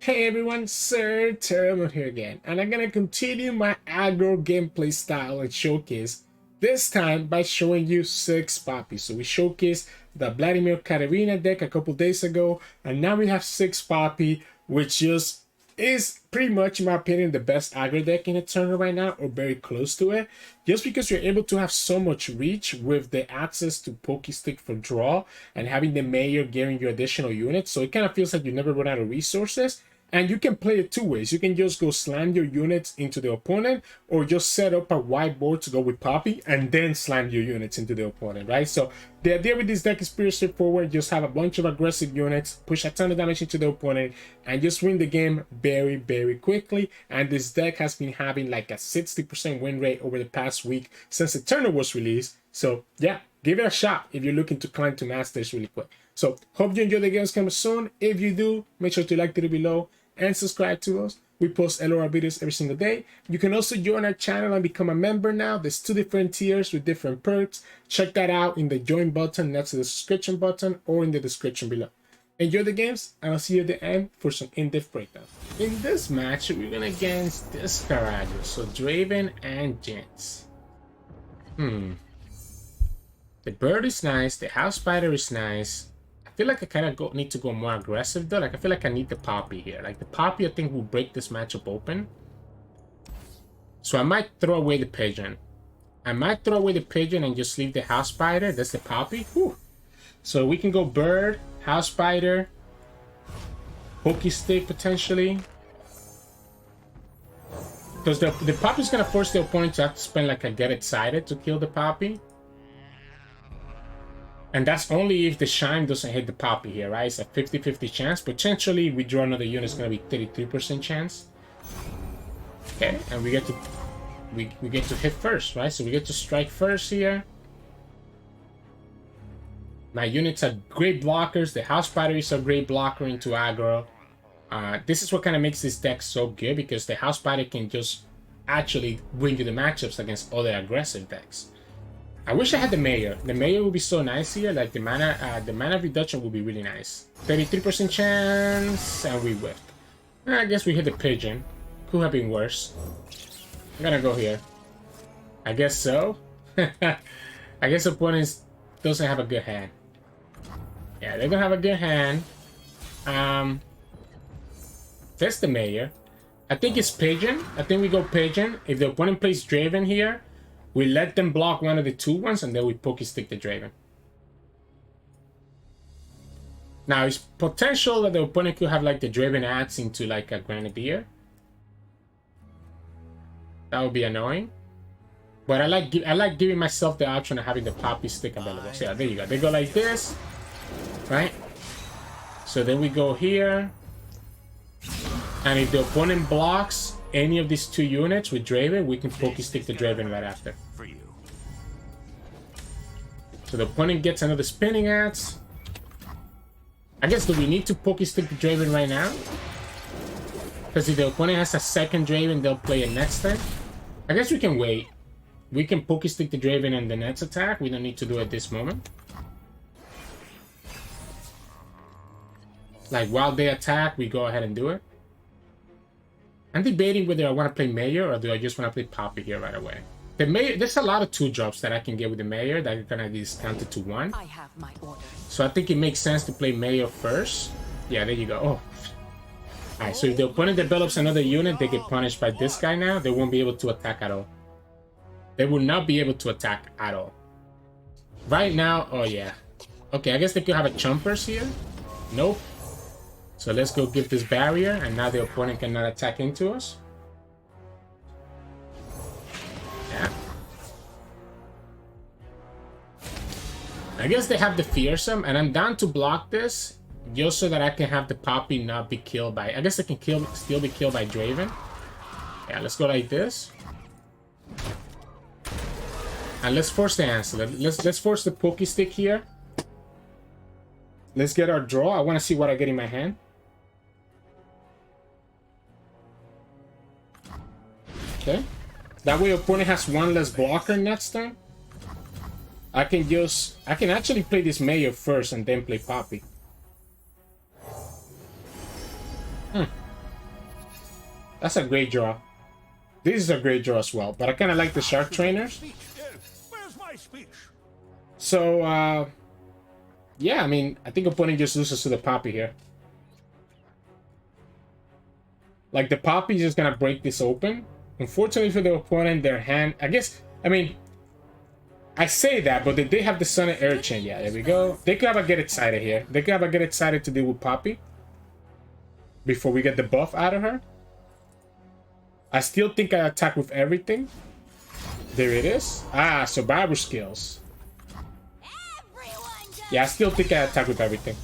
Hey everyone, Sirturmund here again, and I'm gonna continue my aggro gameplay style and showcase, this time by showing you Ziggs Poppy. So we showcased the Vladimir Katarina deck a couple days ago, and now we have Ziggs Poppy, which just is pretty much, in my opinion, the best aggro deck in the tournament right now, or very close to it, just because you're able to have so much reach with the access to Pokestick for draw and having the Mayor giving you additional units. So it kind of feels like you never run out of resources. And you can play it two ways. You can just go slam your units into the opponent, or just set up a wide board to go with Poppy and then slam your units into the opponent, right? So the idea with this deck is pretty straightforward. Just have a bunch of aggressive units, push a ton of damage into the opponent, and just win the game very, very quickly. And this deck has been having like a 60% win rate over the past week since the tournament was released. So yeah, give it a shot if you're looking to climb to Masters really quick. So hope you enjoy the games coming soon. If you do, make sure to like the video below and subscribe to us. We post LOR videos every single day. You can also join our channel and become a member now. There's 2 different tiers with different perks. Check that out in the join button next to the subscription button or in the description below. Enjoy the games, and I'll see you at the end for some in-depth breakdown. In this match, we're going against this Aggro, so Draven and Jinx. The bird is nice, the house spider is nice. I feel like I kind of need to go more aggressive though. Like I feel like I need the Poppy here. Like the Poppy I think will break this matchup open. So I might throw away the pigeon. And just leave the house spider. That's the Poppy. Whew. So we can go bird, house spider, Pokestick potentially. Because the Poppy is gonna force the opponent to have to spend like a get excited to kill the Poppy. And that's only if the shine doesn't hit the Poppy here, right? It's a 50-50 chance. Potentially, we draw another unit, it's going to be 33% chance. Okay, and we get to hit first, right? So we get to strike first here. My units are great blockers. The house batteries are great blocker into aggro. This is what kind of makes this deck so good, because the house battery can just actually win you the matchups against other aggressive decks. I wish I had the Mayor. The Mayor would be so nice here. Like the mana reduction would be really nice. 33% chance, and we whiffed. I guess we hit the pigeon. Could have been worse. I'm gonna go here. I guess so. I guess opponents doesn't have a good hand. Yeah, they don't have a good hand. That's the Mayor. I think it's pigeon. I think we go pigeon. If the opponent plays Draven here, we let them block one of the 2-1s, and then we Pokestick the Draven. Now, it's potential that the opponent could have like the Draven adds into like a Grenadier. That would be annoying. But I like giving myself the option of having the Poppy stick available. So yeah, there you go. They go like this, right? So then we go here. And if the opponent blocks any of these 2 units with Draven, we can Pokestick the Draven right after. So the opponent gets another spinning axe. I guess, do we need to Pokestick the Draven right now? Because if the opponent has a second Draven, they'll play it next turn. I guess we can wait. We can Pokestick the Draven in the next attack. We don't need to do it this moment. Like, while they attack, we go ahead and do it. I'm debating whether I want to play Mayor or do I just want to play Poppy here right away. The Mayor, there's a lot of 2-drops that I can get with the Mayor that are gonna be discounted to 1. I have my orders. So I think it makes sense to play Mayor first. Yeah, there you go. Oh. Alright, so if the opponent develops another unit, they get punished by this guy now. They won't be able to attack at all. They will not be able to attack at all. Right now, oh yeah. Okay, I guess they could have a Chompers here. Nope. So let's go give this barrier, and now the opponent cannot attack into us. Yeah. I guess they have the Fearsome, and I'm down to block this just so that I can have the Poppy not be killed by... I guess I can still be killed by Draven. Yeah, let's go like this. And let's force the answer. Let's force the Pokestick here. Let's get our draw. I want to see what I get in my hand. Okay. That way opponent has 1 less blocker next turn. I can actually play this Mayor first and then play Poppy. That's a great draw. This is a great draw as well, but I kind of like the Shark Trainers. So, yeah, I mean, I think opponent just loses to the Poppy here. Like, the Poppy is just gonna break this open. Unfortunately for the opponent, their hand... I guess, I mean... I say that, but they have the Sun and Air Chain. Yeah, there we go. They could have a Get Excited here. They could have a Get Excited to deal with Poppy. Before we get the buff out of her. I still think I attack with everything. There it is. Ah, survivor skills. Yeah, I still think I attack with everything.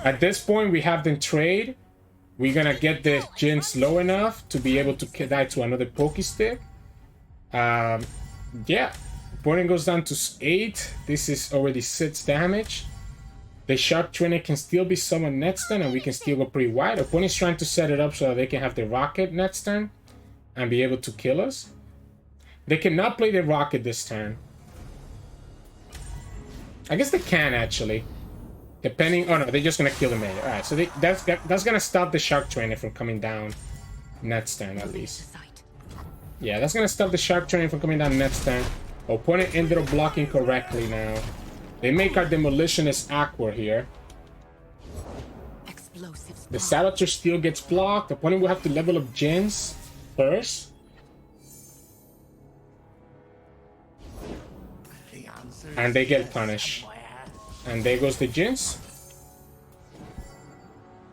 At this point, we have them trade. We're gonna get the Jinx low enough to be able to die to another Poké Stick. Yeah. Opponent goes down to 8. This is already 6 damage. The Shark Trainer can still be summoned next turn, and we can still go pretty wide. Opponent's trying to set it up so that they can have the Rocket next turn and be able to kill us. They cannot play the Rocket this turn. I guess they can, actually. Depending... Oh, no, they're just going to kill the Melee. Alright, so that's going to stop the Shark Trainer from coming down next turn, at least. Yeah, that's going to stop the Shark Trainer from coming down next turn. Opponent ended up blocking correctly now. They make our Demolitionist Aqua here. The Saboteur still gets blocked. Opponent will have to level up Jinx first. And they get punished. And there goes the Jinx.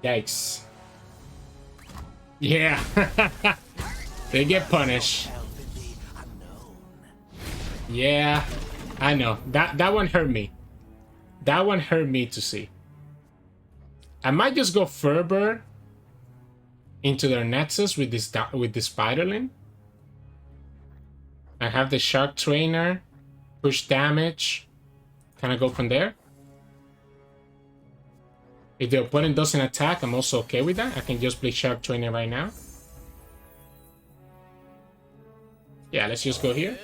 Yikes. Yeah. They get punished. Yeah, I know. That one hurt me. That one hurt me to see. I might just go Fervor into their Nexus with this Spiderling. I have the Shark Trainer, push damage. Can I go from there? If the opponent doesn't attack, I'm also okay with that. I can just play Shark Trainer right now. Yeah, let's just go here.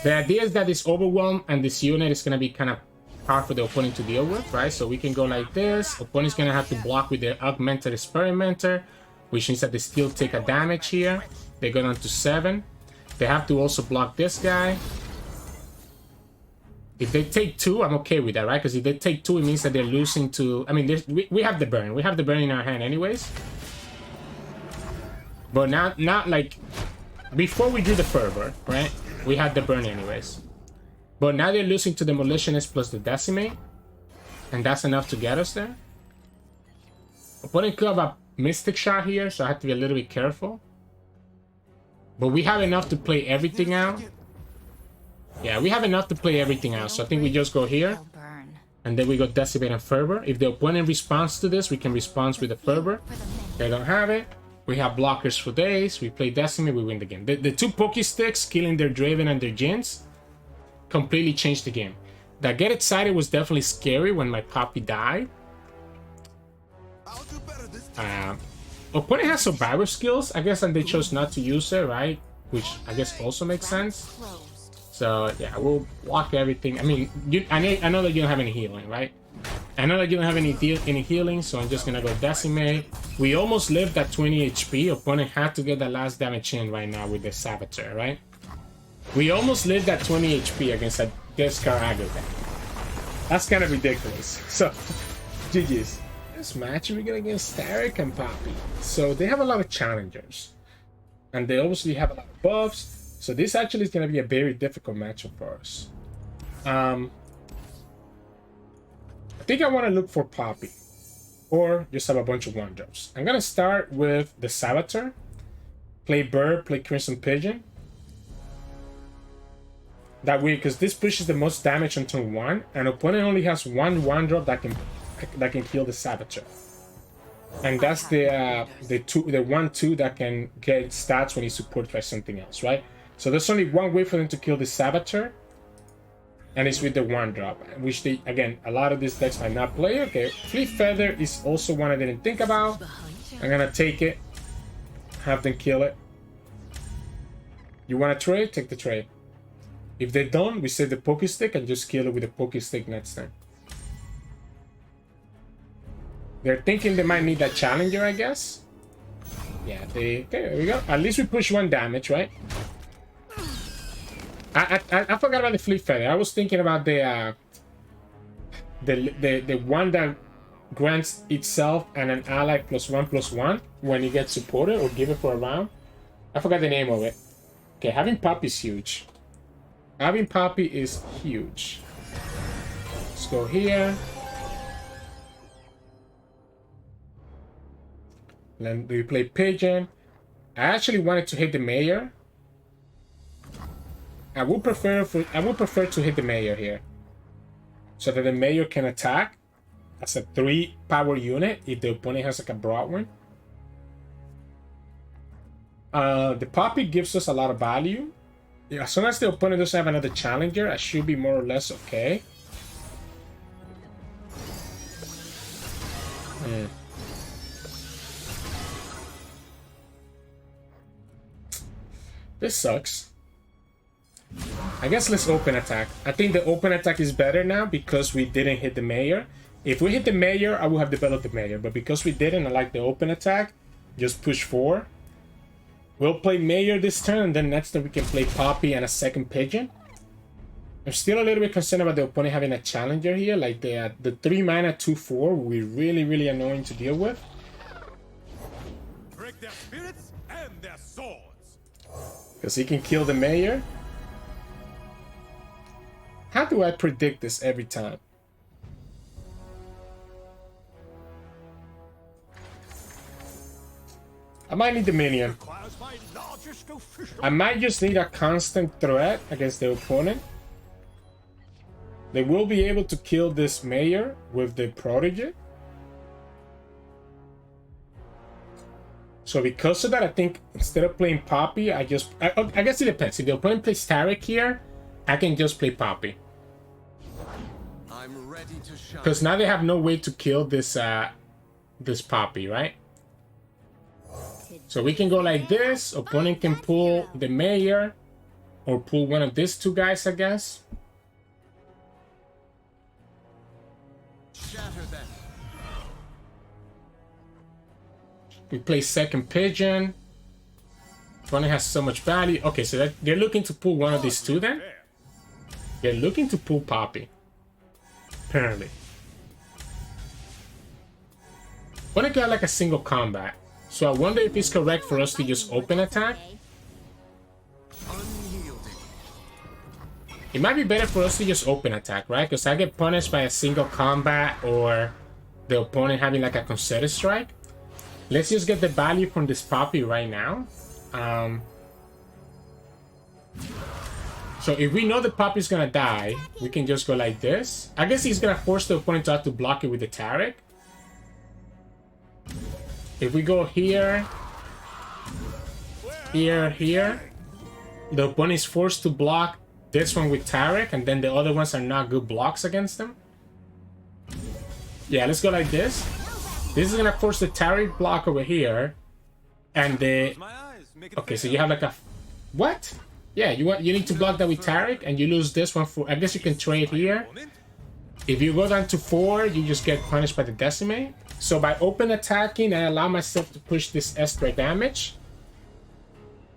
The idea is that this Overwhelm and this unit is going to be kind of hard for the opponent to deal with, right? So we can go like this. Opponent's going to have to block with the Augmented Experimenter, which means that they still take a damage here. They go down to 7. They have to also block this guy. If they take 2, I'm okay with that, right? Because if they take 2, it means that they're losing to... I mean, we have the burn. We have the burn in our hand anyways. But not like... Before we drew the Fervor, right? We had the burn anyways. But now they're losing to the Demolitionist plus the Decimate. And that's enough to get us there. Opponent could have a Mystic Shot here, so I have to be a little bit careful. But we have enough to play everything out. Yeah, we have enough to play everything out. So I think we just go here. And then we go Decimate and Fervor. If the opponent responds to this, we can respond with the Fervor. They don't have it. We have blockers for days. We play Decimate, we win the game. The 2 Poké Sticks killing their Draven and their Jinx completely changed the game. That Get Excited was definitely scary when my Poppy died. Opponent has Survivor skills, I guess, and they chose not to use it, right? Which I guess also makes sense. So yeah, we'll block everything. I mean, I know that you don't have any healing, right? I know that you don't have any healing, so I'm just gonna go Decimate. We almost lived at 20 HP. Opponent had to get that last damage in right now with the Saboteur, right? We almost lived at 20 HP against a Discard Aggro deck. That's kind of ridiculous. So, GG's. This match we're gonna against Taric and Poppy. So they have a lot of challengers. And they obviously have a lot of buffs. So this actually is gonna be a very difficult matchup for us. I think I want to look for Poppy, or just have a bunch of 1-drops. I'm gonna start with the Saboteur, play Bird, play Crimson Pigeon. That way, because this pushes the most damage on turn 1, and opponent only has 1-drop that can kill the Saboteur, and that's the 1/2 that can get stats when he's supported by something else, right? So there's only one way for them to kill the Saboteur. And it's with the 1-drop, which they, again, a lot of these decks might not play. Okay, Fleet Feather is also one I didn't think about. I'm gonna take it, have them kill it. You want to trade? Take the trade. If they don't, we save the Poké Stick and just kill it with the Poké Stick next time. They're thinking they might need that Challenger, I guess. Yeah, okay, there we go. At least we push 1 damage, right? I forgot about the Fleet Feather. I was thinking about the one that grants itself and an ally +1/+1 when it gets supported or given for a round. I forgot the name of it. Okay, having Poppy is huge. Having Poppy is huge. Let's go here. Then we play Pigeon. I actually wanted to hit the Mayor. I would prefer to hit the Mayor here, so that the Mayor can attack as a 3 power unit if the opponent has like a broad one. The Poppy gives us a lot of value. Yeah, as soon as the opponent doesn't have another challenger, I should be more or less okay. This sucks. I guess let's open attack. I think the open attack is better now because we didn't hit the Mayor. If we hit the Mayor, I would have developed the Mayor. But because we didn't, I like the open attack. Just push 4. We'll play Mayor this turn, and then next turn we can play Poppy and a second Pigeon. I'm still a little bit concerned about the opponent having a challenger here. Like the 3 mana 2/4 will be really, really annoying to deal with. Break their spirits and their swords. Because he can kill the Mayor. How do I predict this every time? I might need the minion. I might just need a constant threat against the opponent. They will be able to kill this Mayor with the Protege. So because of that, I think instead of playing Poppy, I guess it depends. If the opponent plays Taric here, I can just play Poppy. Because now they have no way to kill this this Poppy, right? So we can go like this. Opponent can pull the Mayor or pull one of these 2 guys, I guess. We play second Pigeon. Opponent has so much value. Okay, so they're looking to pull one of these 2 then. They're looking to pull Poppy. Apparently. Opponent got like a single combat. So I wonder if it's correct for us to just open attack. It might be better for us to just open attack, right? Because I get punished by a single combat or the opponent having like a concerted strike. Let's just get the value from this Poppy right now. So if we know the Poppy's gonna die, we can just go like this. I guess he's gonna force the opponent to have to block it with the Taric. If we go here, here, the opponent is forced to block this one with Taric, and then the other ones are not good blocks against them. Yeah, let's go like this. This is gonna force the Taric block over here, and the... Okay, so you have like a... What? Yeah, you need to block that with Taric, and you lose this one for... I guess you can trade here. If you go down to 4, you just get punished by the Decimate. So by open attacking, I allow myself to push this extra damage.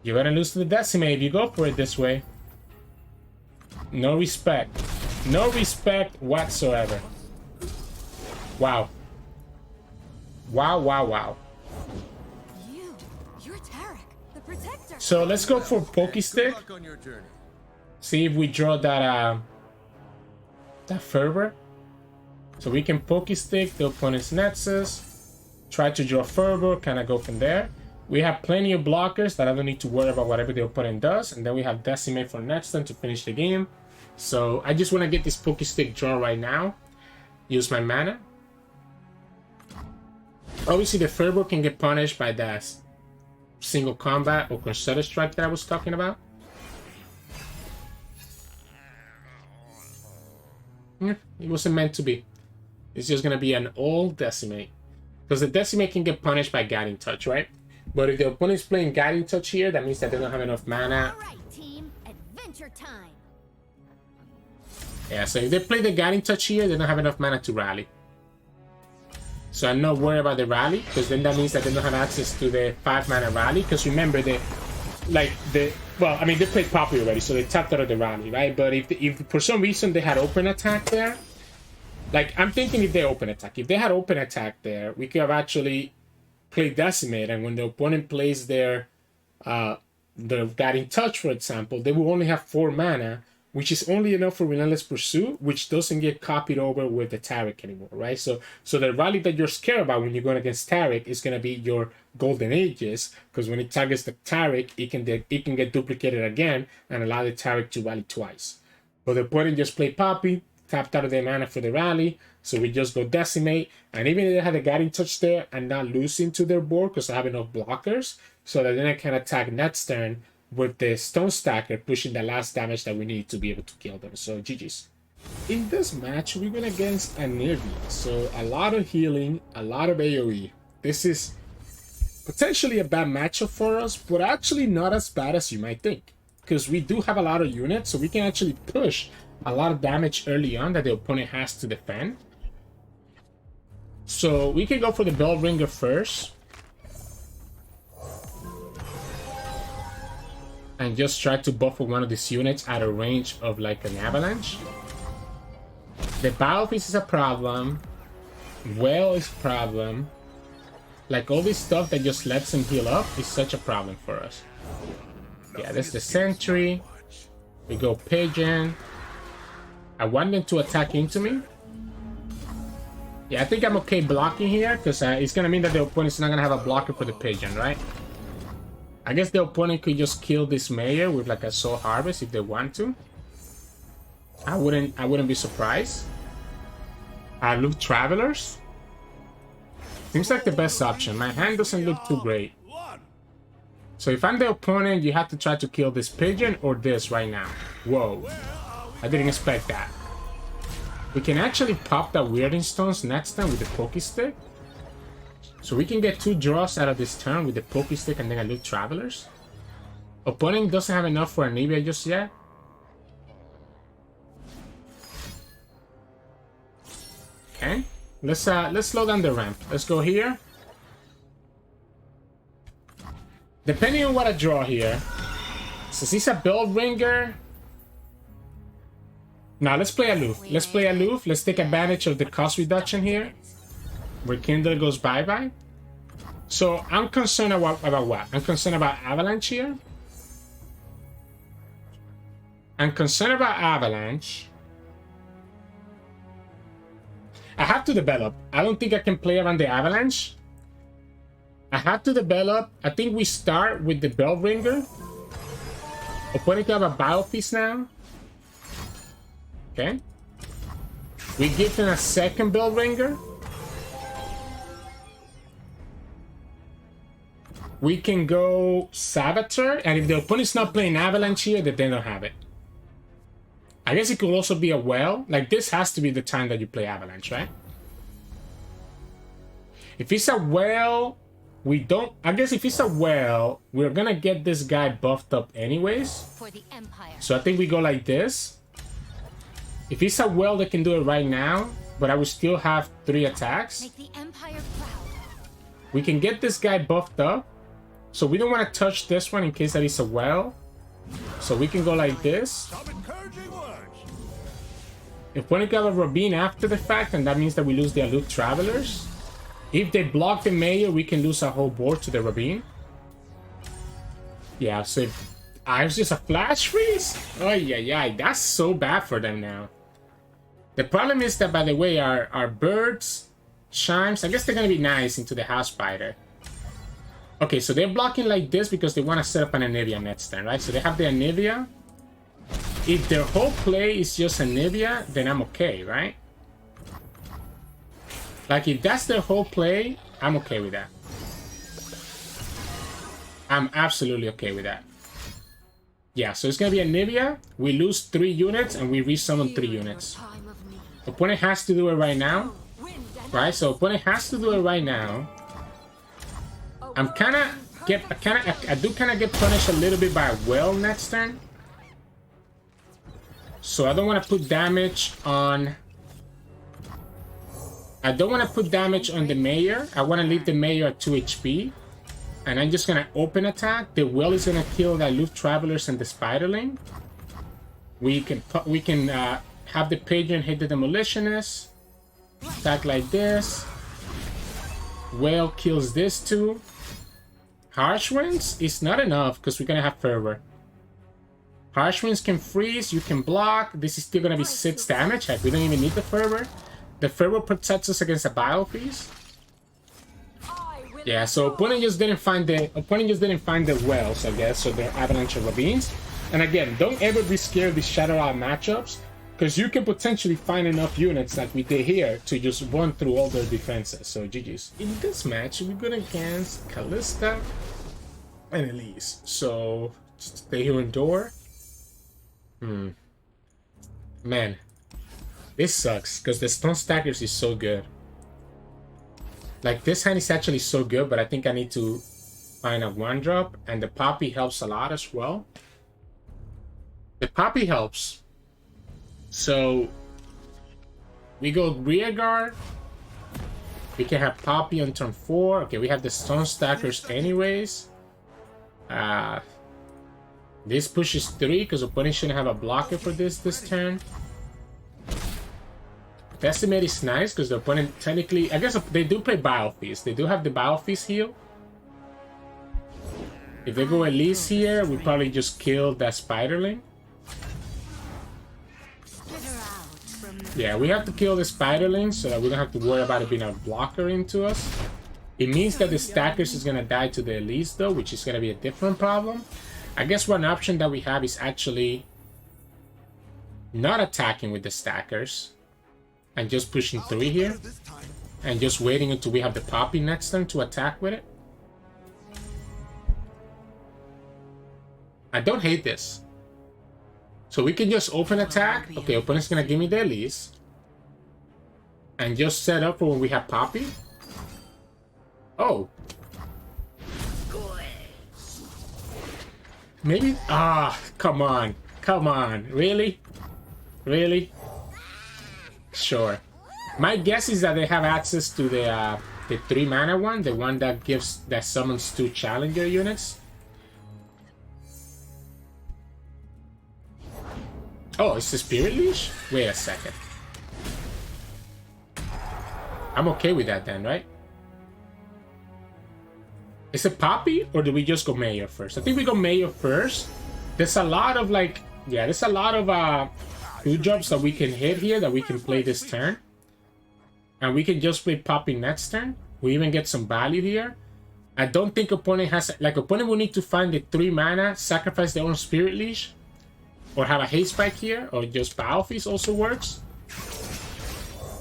You're gonna lose to the Decimate if you go for it this way. No respect. No respect whatsoever. Wow. Wow, wow, wow. You're Taric, the protector. So let's go for Pokey Stick. See if we draw that that Fervor. So we can Pokey Stick the opponent's Nexus, try to draw Fervor, kind of go from there. We have plenty of blockers that I don't need to worry about whatever the opponent does, and then we have Decimate for next turn to finish the game. So I just want to get this Pokey Stick draw right now. Use my mana. Obviously the Fervor can get punished by that single combat or concerted strike that I was talking about. It wasn't meant to be. It's just gonna be an old Decimate. Because the Decimate can get punished by Guiding Touch, right? But if the opponent's playing Guiding Touch here, that means that they don't have enough mana. All right, team, adventure time. Yeah, so if they play the Guiding Touch here, they don't have enough mana to rally. So I'm not worried about the rally, because then that means that they don't have access to the 5-mana rally. Because remember, well, I mean, they played Poppy already, so they tapped out of the rally, right? But if for some reason they had open attack there, like, I'm thinking if they open attack. If they had open attack there, we could have actually played Decimate, and when the opponent plays their Guiding Touch, for example, they will only have 4 mana, which is only enough for Relentless Pursuit, which doesn't get copied over with the Taric anymore, right? So the rally that you're scared about when you're going against Taric is going to be your Golden Ages, because when it targets the Taric, it can get duplicated again and allow the Taric to rally twice. But the opponent just played Poppy, tapped out of their mana for the rally, so we just go Decimate, and even if they had a Guiding Touch there, I'm not losing to their board because I have enough blockers, so that then I can attack next turn with the Stone Stacker, pushing the last damage that we need to be able to kill them. So GG's. In this match, we're going against Anivia. So a lot of healing, a lot of AoE. This is potentially a bad matchup for us, but actually not as bad as you might think. Because we do have a lot of units, so we can actually push a lot of damage early on that the opponent has to defend. So we can go for the Bell Ringer first. And just try to buffer one of these units at a range of like an avalanche. The Battlefield is a problem. Well is a problem. Like all this stuff that just lets him heal up is such a problem for us. Yeah, that's the Sentry. We go Pigeon. I want them to attack into me. Yeah, I think I'm okay blocking here because it's going to mean that the opponent's not going to have a blocker for the Pigeon, right? I guess the opponent could just kill this Mayor with like a Soul Harvest if they want to. I wouldn't be surprised. Look, Travelers. Seems like the best option. My hand doesn't look too great. So if I'm the opponent, you have to try to kill this Pigeon or this right now. Whoa. I didn't expect that. We can actually pop the Weirding Stones next time with the Pokey Stick. So we can get 2 draws out of this turn with the Pokey Stick and then I loot Travelers. Opponent doesn't have enough for Anivia just yet. Okay. Let's slow down the ramp. Let's go here. Depending on what I draw here. Since he's a Bell Ringer. Now let's play aloof. Let's play aloof. Let's take advantage of the cost reduction here. Where Kindle goes bye-bye. So I'm concerned about what? I'm concerned about Avalanche here. I'm concerned about Avalanche. I have to develop. I don't think I can play around the Avalanche. I have to develop. I think we start with the Bell Ringer. Opponent can have a Battle Piece now. Okay. We give him a second Bell Ringer. We can go Saboteur, and if the opponent's not playing Avalanche here, then they don't have it. I guess it could also be a Well. Like, this has to be the time that you play Avalanche, right? If it's a Well, we don't... I guess if it's a Well, we're gonna get this guy buffed up anyways. For the Empire. So I think we go like this. If it's a Well, they can do it right now, but I will still have 3 attacks. Make the Empire proud. We can get this guy buffed up. So we don't want to touch this one in case that it's a Well. So we can go like this. If we get a Robin after the fact, and that means that we lose the Aloof Travelers. If they block the Mayor, we can lose a whole board to the Robin. Yeah, so if I was just a Flash Freeze? Oh yeah, that's so bad for them now. The problem is that, by the way, our birds, chimes, I guess they're going to be nice into the House Spider. Okay, so they're blocking like this because they want to set up an Anivia next turn, right? So they have the Anivia. If their whole play is just Anivia, then I'm okay, right? Like, if that's their whole play, I'm okay with that. I'm absolutely okay with that. Yeah, so it's going to be Anivia. We lose 3 units and we resummon 3 units. Opponent has to do it right now. Right, so opponent has to do it right now. I do kind of get punished a little bit by a Well next turn. So I don't want to put damage on I don't want to put damage on the mayor. I want to leave the mayor at 2 HP. And I'm just going to open attack. The well is going to kill the Loot Travelers and the Spiderling. We can have the Pagan hit the Demolitionist. Attack like this. Well kills this too. Harsh Winds is not enough because we're going to have Fervor. Harsh Winds can freeze, you can block. This is still going to be 6 damage. Heck, we don't even need the Fervor. The Fervor protects us against the Bile Feast. Yeah, so opponent just didn't find the wells, I guess, so they're Avalanche of Ravines. And again, don't ever be scared of these Shadow Out matchups, because you can potentially find enough units like we did here to just run through all their defenses. So GG's. In this match, we're going against Kalista and Elise. So stay here and door. Man, this sucks because the Stone Stackers is so good. Like, this hand is actually so good, but I think I need to find a 1-drop, and the Poppy helps a lot as well. The Poppy helps. So we go rear guard. We can have Poppy on turn 4. Okay, we have the Stone Stackers anyways. This pushes 3 because opponent shouldn't have a blocker for this turn. Decimate is nice because the opponent technically, I guess they do play Bile Feast. They do have the Bile Feast heal. If they go Elise here, we probably just kill that Spiderling. Yeah, we have to kill the Spiderling so that we don't have to worry about it being a blocker into us. It means that the Stackers is going to die to the Elise though, which is going to be a different problem. I guess one option that we have is actually not attacking with the Stackers and just pushing 3 here and just waiting until we have the Poppy next turn to attack with it. I don't hate this. So we can just open attack. Okay, opponent's gonna give me the Elise. And just set up for when we have Poppy. Oh. Maybe, come on. Come on. Really? Really? Sure. My guess is that they have access to the 3 mana one, the one that summons 2 challenger units. Oh, it's the Spirit Leash? Wait a second. I'm okay with that then, right? Is it Poppy or do we just go Mayor first? I think we go Mayor first. There's a lot of there's a lot of 2-drops that we can hit here that we can play this turn. And we can just play Poppy next turn. We even get some value here. I don't think opponent has, opponent will need to find the 3 mana, sacrifice their own Spirit Leash, or have a Haste Spike here, or just Bile Feast also works.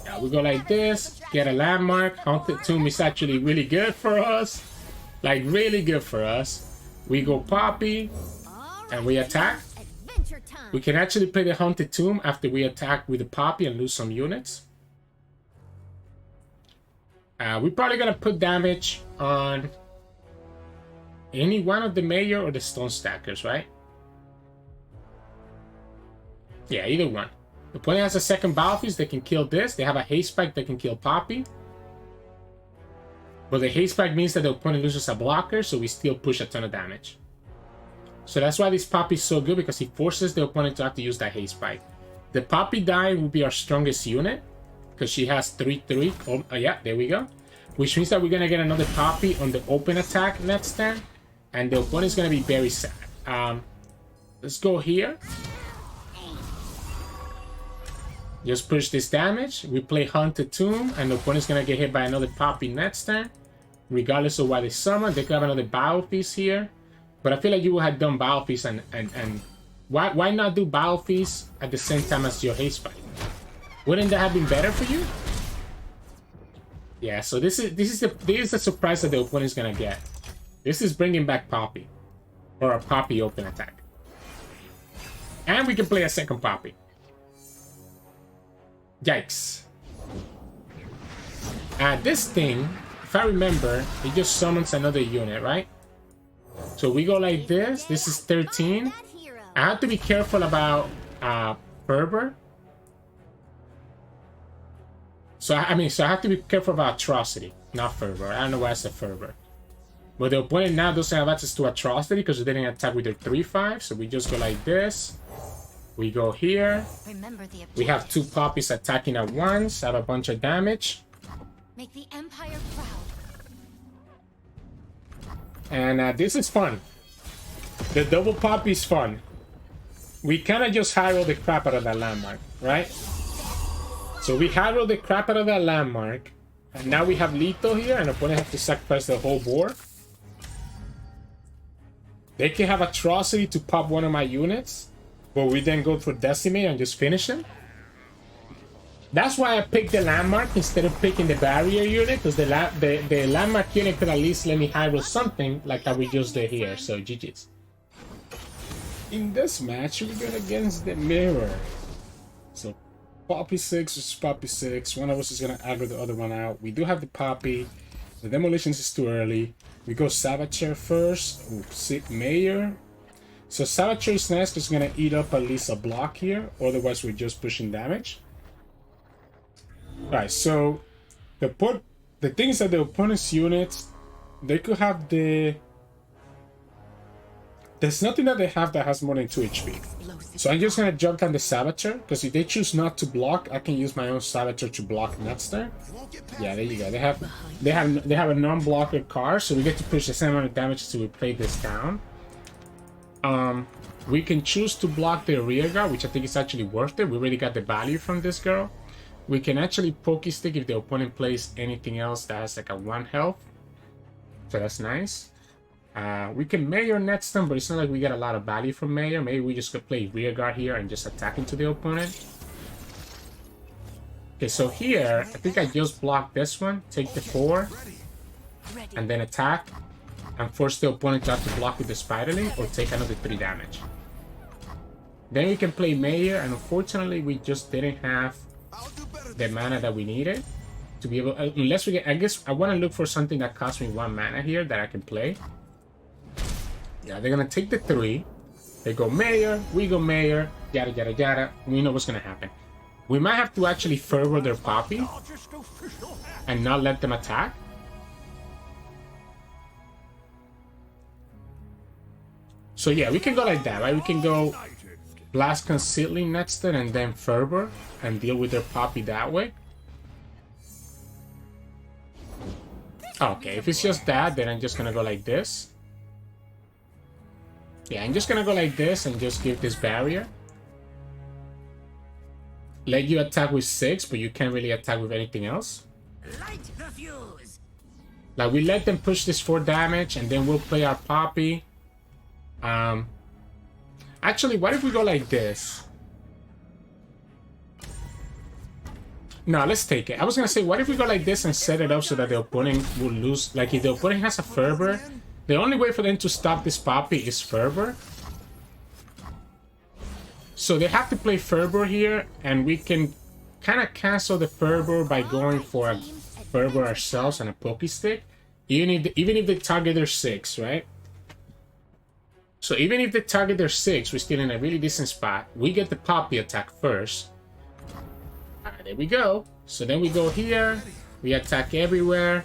Yeah, we go like this, get a landmark. Haunted Tomb is actually really good for us. Like, really good for us. We go Poppy, and we attack. We can actually play the Haunted Tomb after we attack with the Poppy and lose some units. We're probably gonna put damage on any one of the Mayor or the Stone Stackers, right? Yeah, either one. The opponent has a second Bile Feast, they can kill this. They have a Haste Spike that can kill Poppy. But the Haste Spike means that the opponent loses a blocker, so we still push a ton of damage. So that's why this Poppy is so good, because he forces the opponent to have to use that Haste Spike. The Poppy dying will be our strongest unit, because she has 3/3. Oh, yeah, there we go. Which means that we're going to get another Poppy on the open attack next turn. And the opponent's going to be very sad. Let's go here. Just push this damage. We play Haunted Tomb, and the opponent's gonna get hit by another Poppy next turn. Regardless of why they summon, they could have another Bile Feast here. But I feel like you would have done Bile Feast and why not do Bile Feast at the same time as your Haste Spike? Wouldn't that have been better for you? Yeah, so this is the surprise that the opponent's gonna get. This is bringing back Poppy, or a Poppy open attack, and we can play a second Poppy. Yikes. This thing, if I remember, it just summons another unit, right? So we go like this. This is 13. I have to be careful about Fervor. So I have to be careful about Atrocity, not Fervor. I don't know why I said Fervor. But the opponent now doesn't have access to Atrocity because they didn't attack with their 3/5. So we just go like this. We go here. Remember the We have two objectives. Poppies attacking at once, have a bunch of damage. Make the Empire proud. And this is fun. The double Poppy is fun. We kind of just high roll the crap out of that landmark, right? So we high roll the crap out of that landmark. And now we have Lethal here, and the opponent has to sacrifice the whole board. They can have Atrocity to pop one of my units, but we then go for Decimate and just finish them. That's why I picked the landmark instead of picking the barrier unit, because the landmark unit could at least let me high roll something like that we just did here. So GG's. In this match, we're going against the mirror. So Poppy Ziggs versus Poppy Ziggs. One of us is going to aggro the other one out. We do have the Poppy. The Demolitions is too early. We go Saboteur first. Ooh, Mayor. So Saboteur is nice because it's going to eat up at least a block here. Otherwise, we're just pushing damage. Alright, so the thing is that the opponent's units, they could have the... There's nothing that they have that has more than 2 HP. So I'm just going to jump down the Saboteur, because if they choose not to block, I can use my own Saboteur to block next turn. Yeah, there you go. They have a non-blocker card, so we get to push the same amount of damage until we play this down. We can choose to block the rear guard, which I think is actually worth it. We already got the value from this girl. We can actually Pokey Stick if the opponent plays anything else that has like a 1 health. So that's nice. We can Mayor next turn, but it's not like we get a lot of value from Mayor. Maybe we just could play rear guard here and just attack into the opponent. Okay, so here, I think I just block this one, take the 4, and then attack, and force the opponent to have to block with the Spiderling or take another 3 damage. Then we can play Mayor, and unfortunately we just didn't have the mana that we needed to be able, unless we get, I guess I want to look for something that costs me 1 mana here that I can play. Yeah, they're gonna take the 3. They go Mayor, we go Mayor, yada yada yada. We know what's gonna happen. We might have to actually Fervor their Poppy and not let them attack. So yeah, we can go like that, right? We can go Blast Concealing next turn and then Fervor and deal with their Poppy that way. Okay, if it's just that, then I'm just gonna go like this. Yeah, I'm just gonna go like this and just give this barrier. Let you attack with 6, but you can't really attack with anything else. Light the fuse. Like, we let them push this 4 damage, and then we'll play our Poppy. Actually, what if we go like this? No, let's take it. I was gonna say, what if we go like this and set it up so that the opponent will lose? Like, if the opponent has a Fervor, the only way for them to stop this Poppy is Fervor. So they have to play Fervor here, and we can kind of cancel the Fervor by going for a Fervor ourselves and a Pokey Stick. Even if they target their 6, right? So even if they target their 6, we're still in a really decent spot. We get the Poppy attack first. Alright, there we go. So then we go here. We attack everywhere.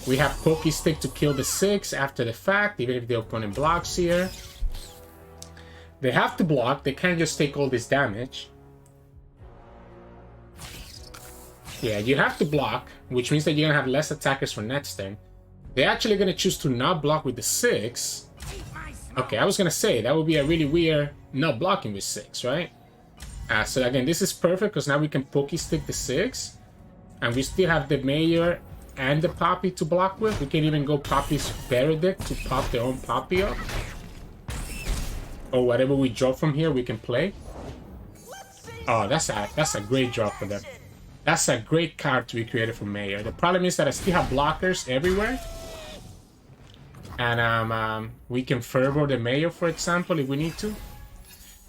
We have Pokey Stick to kill the 6 after the fact, even if the opponent blocks here. They have to block. They can't just take all this damage. Yeah, you have to block, which means that you're going to have less attackers for next turn. They're actually going to choose to not block with the 6. Okay, I was going to say, that would be a really weird not blocking with 6, right? So again, this is perfect because now we can Pokey Stick the 6. And we still have the Mayor and the Poppy to block with. We can even go Poppy's Benedict to pop their own Poppy up. Or whatever we draw from here, we can play. Oh, that's a great draw for them. That's a great card to be created for Mayor. The problem is that I still have blockers everywhere. And we can Fervor the Mayor, for example, if we need to.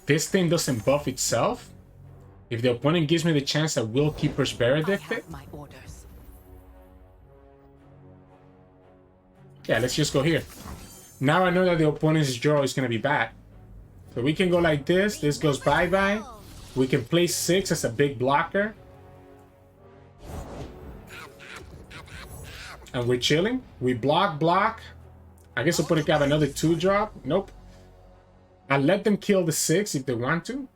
This thing doesn't buff itself. If the opponent gives me the chance, I will Keeper's Benedict it. My orders. Yeah, let's just go here. Now I know that the opponent's draw is going to be bad. So we can go like this. This goes bye-bye. We can play 6 as a big blocker. And we're chilling. We block. I guess we'll put have another 2-drop. Nope. I let them kill the 6 if they want to.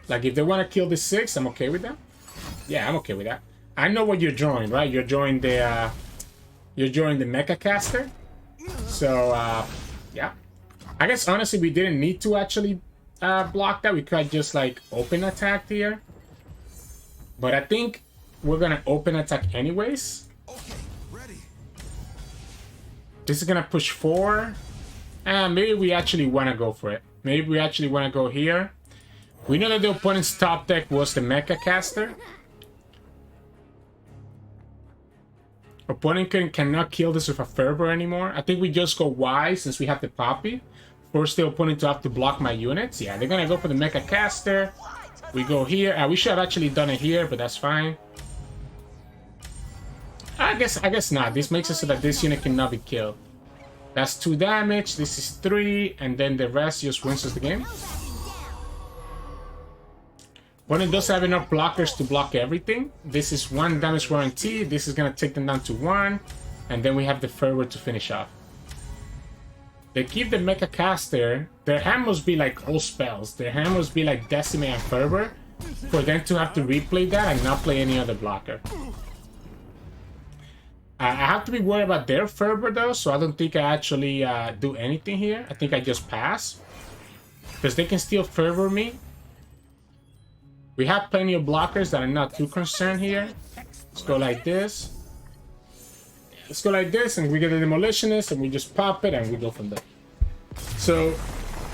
Like, if they want to kill the 6, I'm okay with that. Yeah, I'm okay with that. I know what you're drawing, right? You're drawing the Mecha Caster. So, yeah. I guess, honestly, we didn't need to actually block that. We could just, like, open attack here. But I think we're going to open attack anyways. Okay, ready. This is going to push 4. And maybe we actually want to go for it. Maybe we actually want to go here. We know that the opponent's top deck was the Mecha Caster. Opponent cannot kill this with a Fervor anymore. I think we just go Y since we have the Poppy. Force the opponent to have to block my units. Yeah, they're gonna go for the Mecha Caster. We go here. We should have actually done it here, but that's fine. I guess not. This makes it so that this unit cannot be killed. That's 2 damage. This is 3, and then the rest just wins us the game. Opponent does have enough blockers to block everything. This is 1 damage guarantee. This is gonna take them down to 1, and then we have the Fervor to finish off. They keep the Mecha Caster. Their hand must be like all spells. Their hand must be like Decimate and Fervor for them to have to replay that and not play any other blocker. I have to be worried about their Fervor though, so I don't think I actually do anything here. I think I just pass. Because they can still Fervor me. We have plenty of blockers that are not too concerned here. Let's go like this. Let's go like this, and we get a Demolitionist, and we just pop it, and we go from there. So,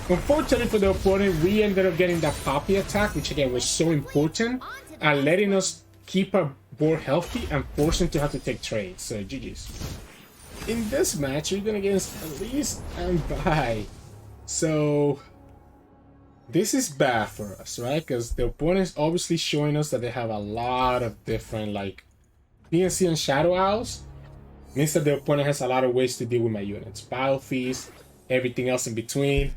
unfortunately for the opponent, we ended up getting that Poppy attack, which again was so important, and letting us keep our board healthy and forcing to have to take trades. So, GG's. In this match, we're going against Elise and Vi. So, this is bad for us, right? Because the opponent's obviously showing us that they have a lot of different, like, PNC and Shadow Owls. Means that the opponent has a lot of ways to deal with my units. Battle Feast, everything else in between.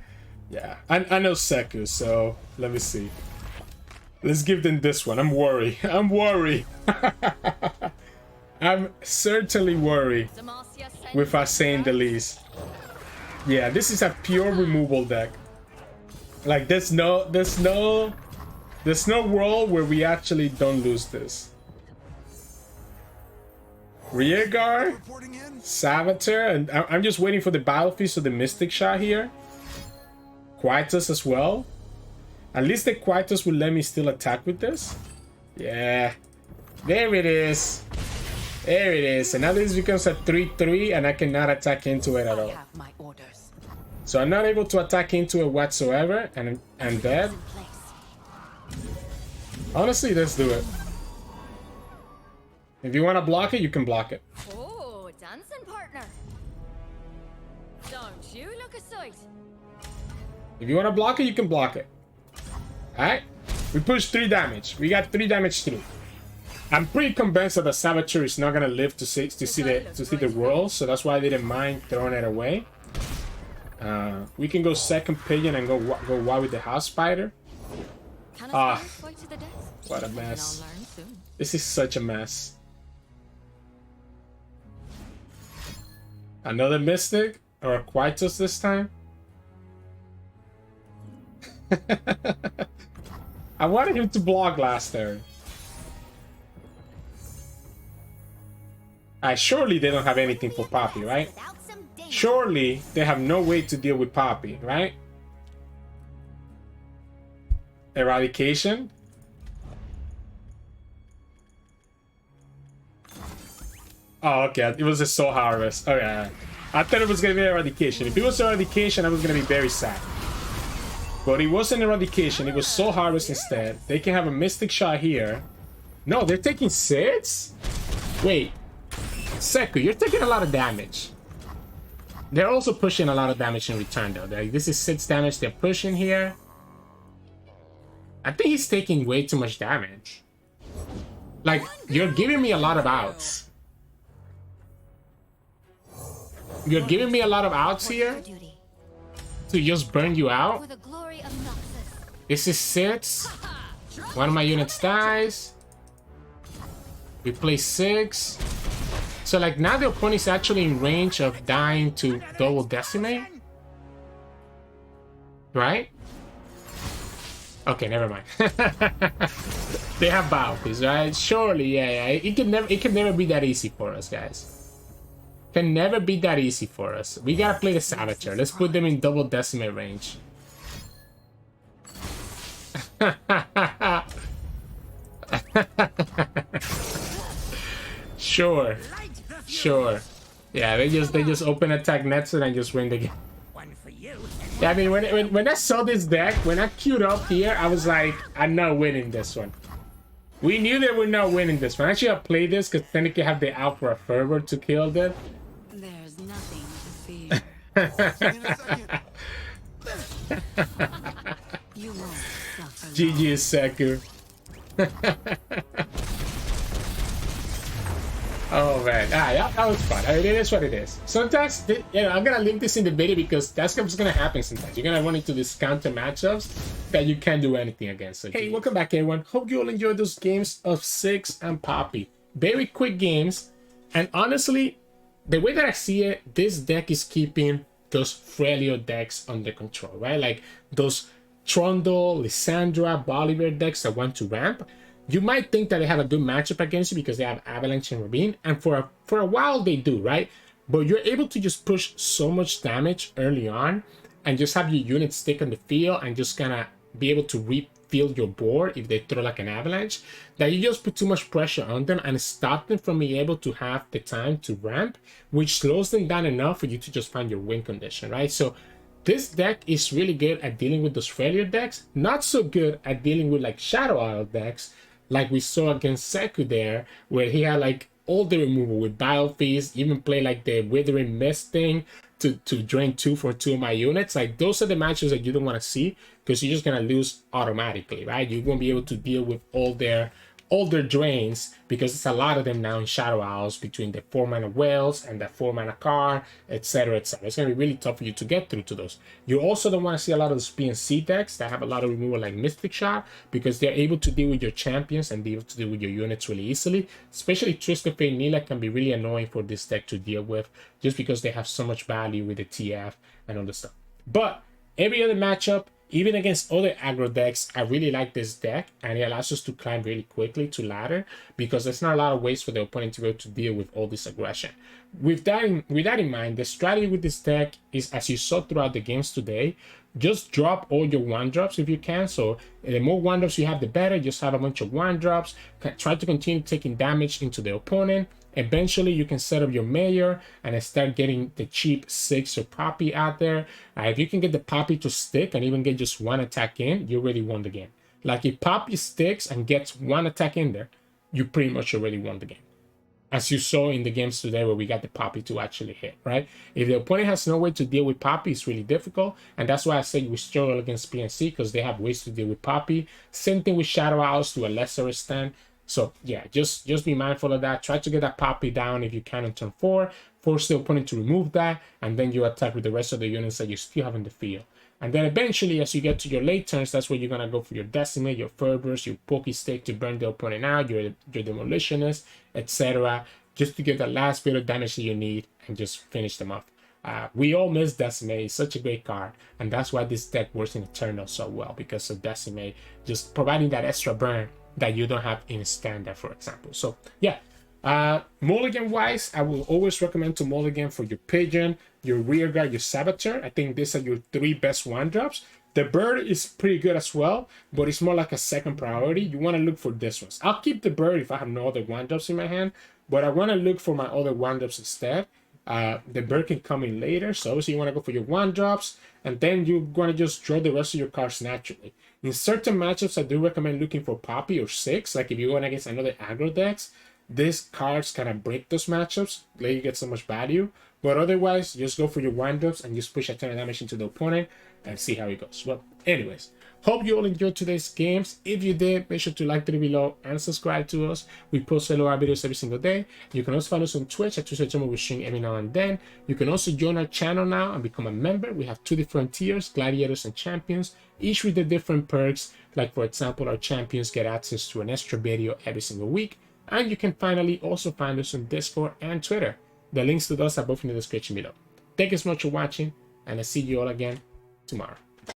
Yeah, I know Seku, so let me see. Let's give them this one. I'm worried. I'm worried. I'm certainly worried with us saying the least. Yeah, this is a pure removal deck. Like there's no world where we actually don't lose this. Rear guard, Saboteur, and I'm just waiting for the Battle Feast or the Mystic Shot here. Quietus as well. At least the Quietus will let me still attack with this. Yeah, there it is. There it is. And now this becomes a 3/3, and I cannot attack into it at all. So I'm not able to attack into it whatsoever, and I'm dead. Honestly, let's do it. If you want to block it, you can block it. Oh, dancing partner. Don't you look a sight. If you want to block it, you can block it. Alright? We push 3 damage. We got 3 damage through. I'm pretty convinced that the Saboteur is not going to live to see the world, so that's why I didn't mind throwing it away. We can go second Pigeon and go wild with the House Spider. What a mess. This is such a mess. Another Mystic? Or a Quietus this time? I wanted him to block last turn. Surely they don't have anything for Poppy, right? Surely they have no way to deal with Poppy, right? Eradication? Oh, okay. It was a Soul Harvest. Okay. I thought it was going to be Eradication. If it was Eradication, I was going to be very sad. But it wasn't Eradication. It was Soul Harvest instead. They can have a Mystic Shot here. No, they're taking 6? Wait. Seku, you're taking a lot of damage. They're also pushing a lot of damage in return, though. This is 6 damage they're pushing here. I think he's taking way too much damage. Like, you're giving me a lot of outs. You're giving me a lot of outs here to just burn you out. This is 6. One of my units dies. We play Ziggs. So like now the opponent is actually in range of dying to double decimate. Right? Okay, never mind. They have bounties, right? Surely, yeah. It can never be that easy for us, guys. Can never be that easy for us. We gotta play the Saboteur. Let's put them in double decimate range. Sure. Yeah, they just open attack nets and just win the game. Yeah, I mean, when I saw this deck, when I queued up here, I was like, I'm not winning this one. We knew that we're not winning this one. Actually, I played this because then you can have the Alpha Fervor to kill them. There's nothing to fear. You won't suffer. GG Seku. Oh man, yeah, that was fun. I mean, it is what it is. Sometimes, I'm gonna link this in the video because that's what's gonna happen sometimes. You're gonna run into these counter matchups that you can't do anything against. So, hey, welcome back everyone. Hope you all enjoyed those games of Ziggs and Poppy. Very quick games, and honestly, the way that I see it, this deck is keeping those Freljord decks under control, right? Like those Trundle, Lissandra, Bolivar decks that want to ramp. You might think that they have a good matchup against you because they have Avalanche and Ravine, and for a while they do, right? But you're able to just push so much damage early on and just have your units stick on the field and just kind of be able to refill your board if they throw like an Avalanche, that you just put too much pressure on them and stop them from being able to have the time to ramp, which slows them down enough for you to just find your win condition, right? So this deck is really good at dealing with those Freljord decks, not so good at dealing with like Shadow Isle decks, like we saw against Seku there, where he had like all the removal with Biofeast, even play like the Withering Mist thing to drain 2 for 2 of my units. Like those are the matches that you don't want to see because you're just gonna lose automatically, right? You won't be able to deal with all their drains because it's a lot of them now in Shadow Isles between the 4-mana Whales and the 4-mana Car, etc, etc. It's going to be really tough for you to get through to those. You also don't want to see a lot of those PNC decks that have a lot of removal like Mystic Shot because they're able to deal with your champions and be able to deal with your units really easily. Especially Twisted Fate Nila can be really annoying for this deck to deal with just because they have so much value with the TF and all the stuff. But every other matchup, even against other aggro decks, I really like this deck, and it allows us to climb really quickly to ladder because there's not a lot of ways for the opponent to be able to deal with all this aggression. With that in mind, the strategy with this deck is, as you saw throughout the games today, just drop all your 1-drops if you can. So the more 1-drops you have, the better. Just have a bunch of 1-drops. Try to continue taking damage into the opponent. Eventually, you can set up your Mayor and start getting the cheap Ziggs or Poppy out there. If you can get the Poppy to stick and even get just 1 attack in, you already won the game. Like if Poppy sticks and gets 1 attack in there, you pretty much already won the game. As you saw in the games today where we got the Poppy to actually hit, right? If the opponent has no way to deal with Poppy, it's really difficult. And that's why I say we struggle against PNC because they have ways to deal with Poppy. Same thing with Shadow Isles to a lesser extent. So yeah, just be mindful of that. Try to get that Poppy down if you can on turn 4. Force the opponent to remove that, and then you attack with the rest of the units that you still have in the field. And then eventually, as you get to your late turns, that's where you're gonna go for your Decimate, your Fervors, your Pokey Stick to burn the opponent out, your Demolitionist, etc. Just to get the last bit of damage that you need and just finish them off. We all miss Decimate. It's such a great card, and that's why this deck works in Eternal so well, because of Decimate just providing that extra burn that you don't have in Standard, for example. So yeah, mulligan wise, I will always recommend to mulligan for your Pigeon, your Rearguard, your Saboteur. I think these are your 3 best 1-drops. The Bird is pretty good as well, but it's more like a second priority. You want to look for this ones. I'll keep the Bird if I have no other 1-drops in my hand, but I want to look for my other 1-drops instead. The Bird can come in later, so obviously you want to go for your 1-drops, and then you're going to just draw the rest of your cards naturally. In certain matchups, I do recommend looking for Poppy or Ziggs. Like if you're going against another aggro decks, these cards kind of break those matchups, let you get so much value. But otherwise, just go for your 1-drops and just push a ton of damage into the opponent and see how it goes. Well, anyways, hope you all enjoyed today's games. If you did, make sure to like the video below and subscribe to us. We post LOR videos every single day. You can also follow us on Twitch at Sirturmund. We stream every now and then. You can also join our channel now and become a member. We have 2 different tiers, Gladiators and Champions, each with the different perks. Like for example, our Champions get access to an extra video every single week, And you can finally also find us on Discord and Twitter. The links to those are both in the description below. Thank you so much for watching, and I'll see you all again tomorrow.